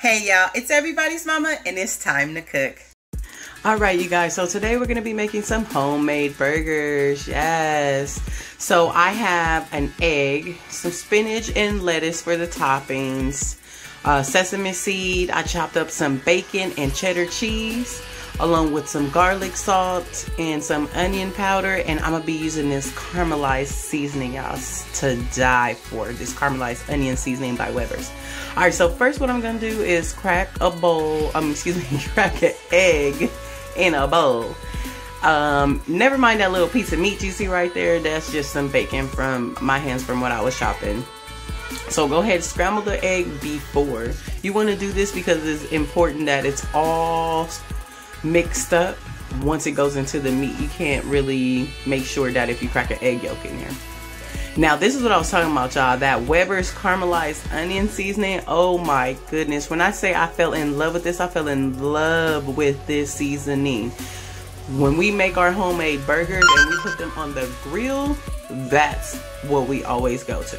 Hey y'all, it's everybody's mama and it's time to cook. Alright you guys, so today we're going to be making some homemade burgers. Yes. So I have an egg, some spinach and lettuce for the toppings, sesame seed. I chopped up some bacon and cheddar cheese along with some garlic salt and some onion powder, and I'm going to be using this caramelized seasoning, y'all, to die for. This caramelized onion seasoning by Weber's. Alright, so first what I'm going to do is crack an egg in a bowl. Never mind that little piece of meat you see right there. That's just some bacon from my hands from what I was chopping. So go ahead, scramble the egg before. You want to do this because it's important that it's all mixed up once it goes into the meat. You can't really make sure that if you crack an egg yolk in here. Now this is what I was talking about, y'all, that Weber's caramelized onion seasoning. Oh my goodness, when I say I fell in love with this, I fell in love with this seasoning. When we make our homemade burgers and we put them on the grill, that's what we always go to.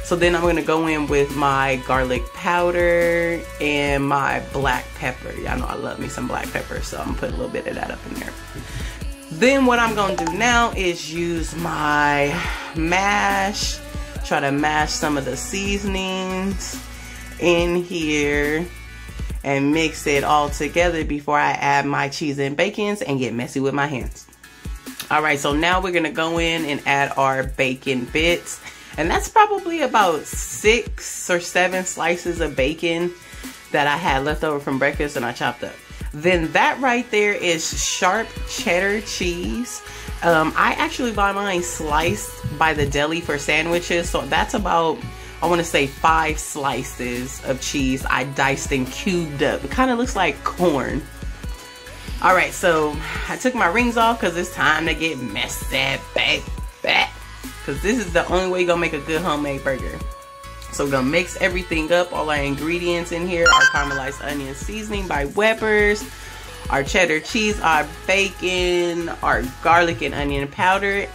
So then I'm going to go in with my garlic powder and my black pepper. Y'all know I love me some black pepper, so I'm going to put a little bit of that up in there. Then what I'm going to do now is use my mash. Try to mash some of the seasonings in here and mix it all together before I add my cheese and bacons and get messy with my hands. Alright, so now we're going to go in and add our bacon bits. And that's probably about 6 or 7 slices of bacon that I had left over from breakfast and I chopped up. Then that right there is sharp cheddar cheese. I actually buy mine sliced by the deli for sandwiches. So that's about, I want to say 5 slices of cheese I diced and cubed up. It kind of looks like corn. Alright, so I took my rings off because it's time to get messy, baby. Because this is the only way you're going to make a good homemade burger. So we're going to mix everything up. All our ingredients in here are caramelized onion seasoning by Weber's, our cheddar cheese, our bacon, our garlic and onion powder,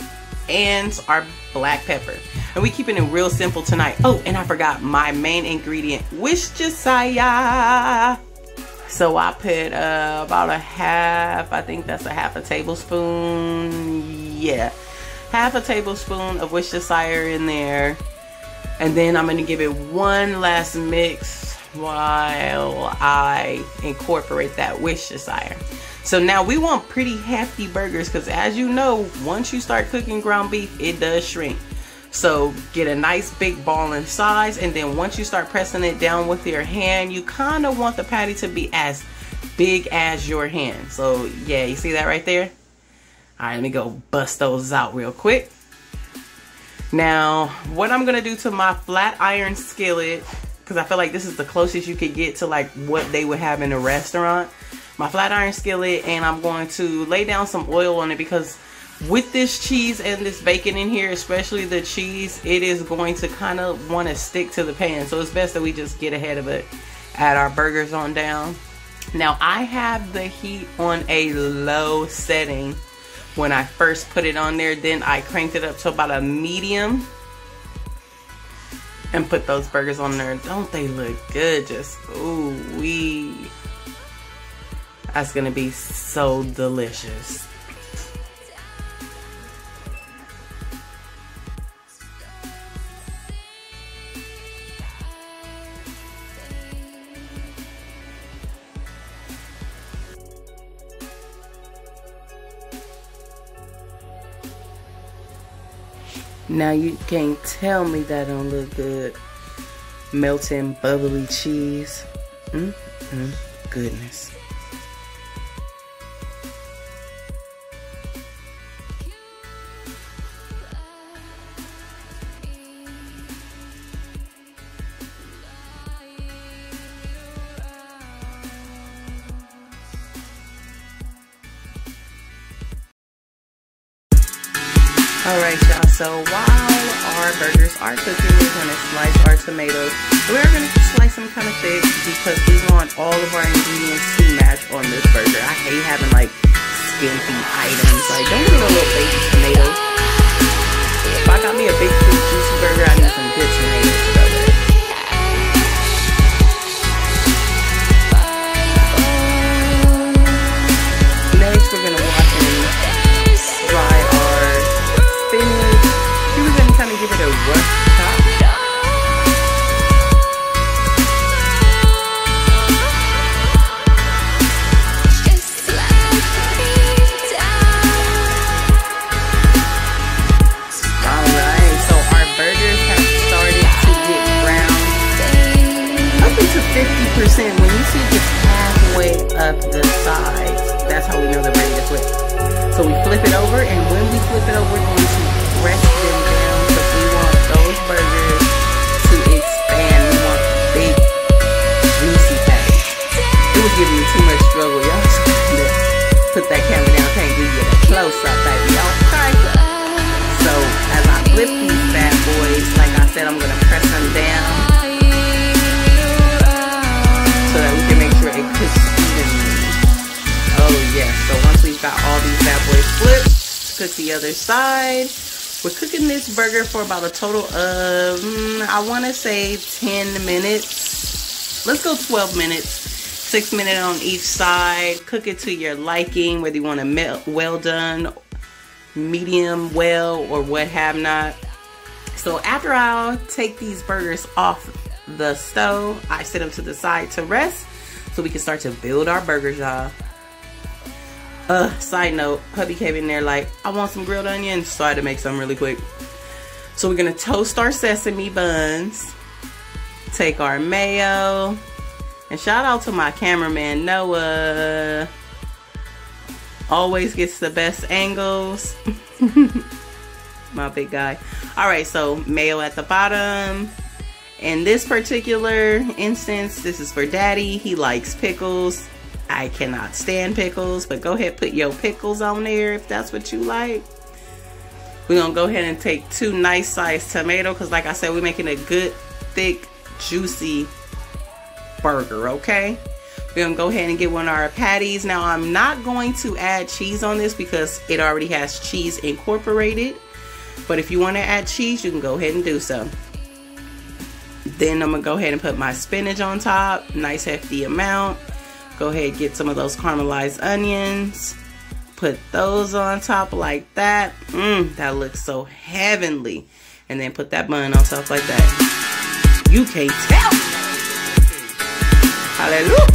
and our black pepper. And we keeping it real simple tonight. Oh, and I forgot my main ingredient, Worcestershire. So I put about a half, I think that's a half a tablespoon. Yeah. Half a tablespoon of Worcestershire in there. And then I'm going to give it one last mix while I incorporate that Worcestershire. So now we want pretty hefty burgers because, as you know, once you start cooking ground beef, it does shrink. So get a nice big ball in size, and then once you start pressing it down with your hand, you kind of want the patty to be as big as your hand. So yeah, you see that right there? Alright, let me go bust those out real quick. Now, what I'm going to do to my flat iron skillet, because I feel like this is the closest you could get to like what they would have in a restaurant. My flat iron skillet, and I'm going to lay down some oil on it because with this cheese and this bacon in here, especially the cheese, it is going to kind of want to stick to the pan. So it's best that we just get ahead of it, add our burgers on down. Now, I have the heat on a low setting when I first put it on there. Then I cranked it up to about a medium and put those burgers on there. Don't they look good? Just ooh wee. That's gonna be so delicious. Now you can't tell me that don't look good. Melting bubbly cheese. Goodness. Alright y'all, so while our burgers are cooking, we're going to slice our tomatoes. We're going to slice them kind of thick because we want all of our ingredients to match on this burger. I hate having like skimpy items. Like, don't give me no little baby tomatoes. If I got me a big, juicy burger, I need some good tomatoes to go with it. 50%. When you see it's halfway up the sides, that's how we know they're ready to flip. So we flip it over, and when we flip it over, we're going to press them down because we want those burgers to expand. We want big, juicy patties. It was giving me too much struggle, y'all. Put that camera down, can't give you a close up, baby. Okay. So as I flip these bad boys, like I said, I'm gonna press them down so that we can make sure it cooks evenly. Oh yes. So once we've got all these bad boys flipped, cook the other side. We're cooking this burger for about a total of I want to say 10 minutes. Let's go 12 minutes. 6 minutes on each side. Cook it to your liking, whether you want to well done, medium well, or what have not. So after I take these burgers off the stove, I set them to the side to rest so we can start to build our burgers, y'all. Side note, hubby came in there like, I want some grilled onions, so I had to make some really quick. So we're gonna toast our sesame buns, take our mayo. And shout out to my cameraman, Noah. Always gets the best angles. My big guy. Alright, so mayo at the bottom. In this particular instance, this is for Daddy. He likes pickles. I cannot stand pickles, but go ahead, put your pickles on there if that's what you like. We're going to go ahead and take 2 nice sized tomatoes because like I said, we're making a good, thick, juicy burger, okay? We're gonna go ahead and get one of our patties. Now I'm not going to add cheese on this because it already has cheese incorporated, but if you want to add cheese, you can go ahead and do so. Then I'm gonna go ahead and put my spinach on top, nice hefty amount. Go ahead, get some of those caramelized onions, put those on top like that. That looks so heavenly. And then put that bun on top like that. You can't tell. Hallelujah.